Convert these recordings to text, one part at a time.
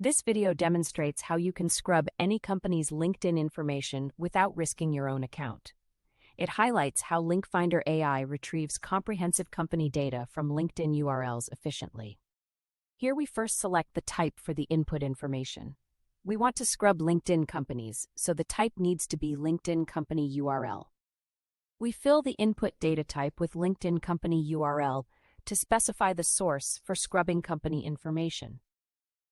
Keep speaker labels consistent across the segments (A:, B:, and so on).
A: This video demonstrates how you can scrub any company's LinkedIn information without risking your own account. It highlights how LinkFinder AI retrieves comprehensive company data from LinkedIn URLs efficiently. Here we first select the type for the input information. We want to scrub LinkedIn companies, so the type needs to be LinkedIn company URL. We fill the input data type with LinkedIn company URL to specify the source for scrubbing company information.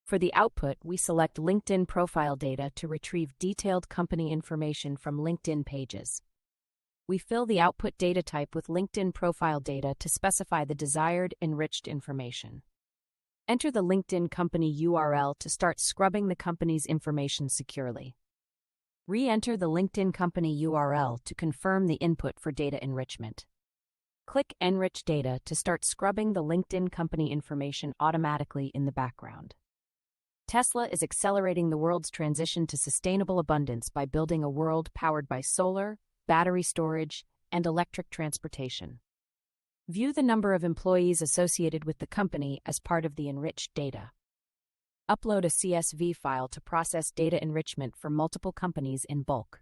A: For the output, we select LinkedIn profile data to retrieve detailed company information from LinkedIn pages. We fill the output data type with LinkedIn profile data to specify the desired enriched information. Enter the LinkedIn company URL to start scrubbing the company's information securely. Re-enter the LinkedIn company URL to confirm the input for data enrichment. Click Enrich Data to start scrubbing the LinkedIn company information automatically in the background. Tesla is accelerating the world's transition to sustainable abundance by building a world powered by solar, battery storage, and electric transportation. View the number of employees associated with the company as part of the enriched data. Upload a CSV file to process data enrichment for multiple companies in bulk.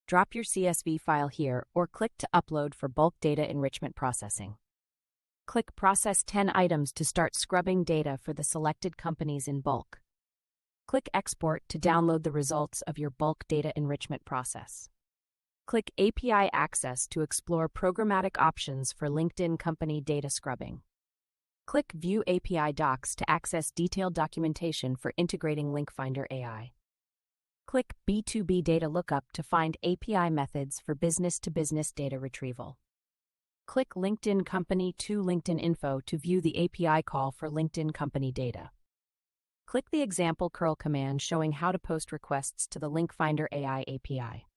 A: Drop your CSV file here or click to upload for bulk data enrichment processing. Click Process 10 items to start scrubbing data for the selected companies in bulk. Click Export to download the results of your bulk data enrichment process. Click API Access to explore programmatic options for LinkedIn company data scrubbing. Click View API Docs to access detailed documentation for integrating LinkFinder AI. Click B2B Data Lookup to find API methods for business-to-business data retrieval. Click LinkedIn Company to LinkedIn Info to view the API call for LinkedIn company data. Click the example curl command showing how to post requests to the LinkFinder AI API.